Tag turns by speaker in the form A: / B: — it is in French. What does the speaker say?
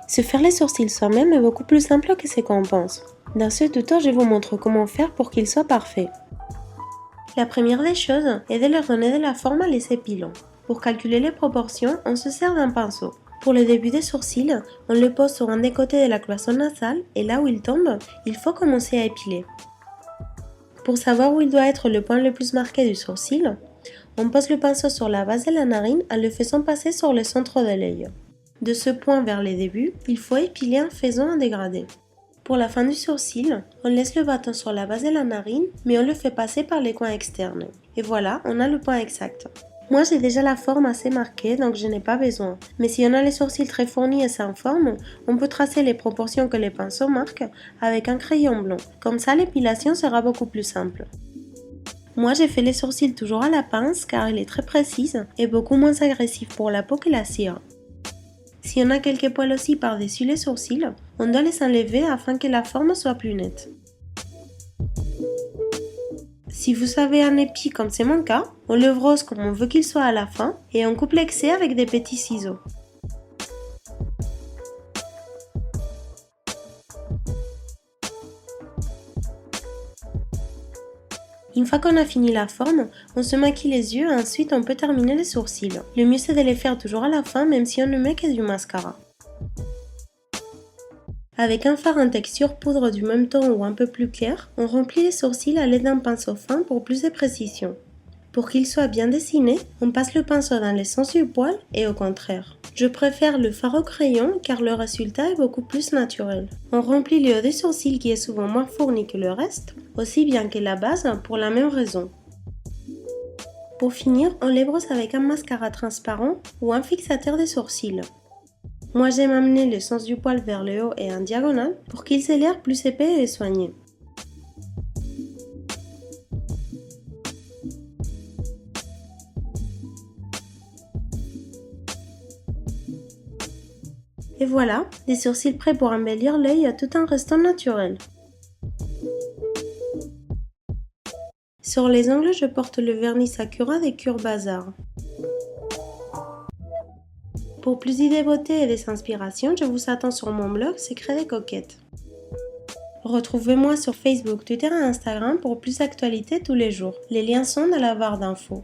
A: Se faire les sourcils soi-même est beaucoup plus simple que ce qu'on pense. Dans ce tuto, je vous montre comment faire pour qu'ils soient parfaits. La première des choses est de leur donner de la forme à les épilants. Pour calculer les proportions, on se sert d'un pinceau. Pour le début des sourcils, on le pose sur un des côtés de la cloison nasale et là où il tombe, il faut commencer à épiler. Pour savoir où il doit être le point le plus marqué du sourcil, on pose le pinceau sur la base de la narine en le faisant passer sur le centre de l'œil. De ce point vers le début, il faut épiler en faisant un dégradé. Pour la fin du sourcil, on laisse le bâton sur la base de la narine, mais on le fait passer par les coins externes. Et voilà, on a le point exact. Moi j'ai déjà la forme assez marquée, donc je n'ai pas besoin. Mais si on a les sourcils très fournis et sans forme, on peut tracer les proportions que les pinceaux marquent avec un crayon blanc. Comme ça, l'épilation sera beaucoup plus simple. Moi j'ai fait les sourcils toujours à la pince car elle est très précise et beaucoup moins agressive pour la peau que la cire. Si on a quelques poils aussi par-dessus les sourcils, on doit les enlever afin que la forme soit plus nette. Si vous avez un épi comme c'est mon cas, on le brosse comme on veut qu'il soit à la fin et on coupe l'excès avec des petits ciseaux. Une fois qu'on a fini la forme, on se maquille les yeux et ensuite on peut terminer les sourcils. Le mieux c'est de les faire toujours à la fin même si on ne met que du mascara. Avec un fard en texture poudre du même ton ou un peu plus clair, on remplit les sourcils à l'aide d'un pinceau fin pour plus de précision. Pour qu'ils soient bien dessinés, on passe le pinceau dans le sens du poil et au contraire. Je préfère le fard au crayon car le résultat est beaucoup plus naturel. On remplit le haut des sourcils qui est souvent moins fourni que le reste, aussi bien que la base pour la même raison. Pour finir, on les brosse avec un mascara transparent ou un fixateur de sourcils. Moi j'aime amener le sens du poil vers le haut et en diagonale pour qu'ils aient l'air plus épais et soignés. Et voilà, des sourcils prêts pour embellir l'œil tout en restant naturel. Sur les ongles, je porte le vernis Sakura de Cure Bazar. Pour plus d'idées beauté et des inspirations, je vous attends sur mon blog Secrets des coquettes. Retrouvez-moi sur Facebook, Twitter et Instagram pour plus d'actualités tous les jours. Les liens sont dans la barre d'infos.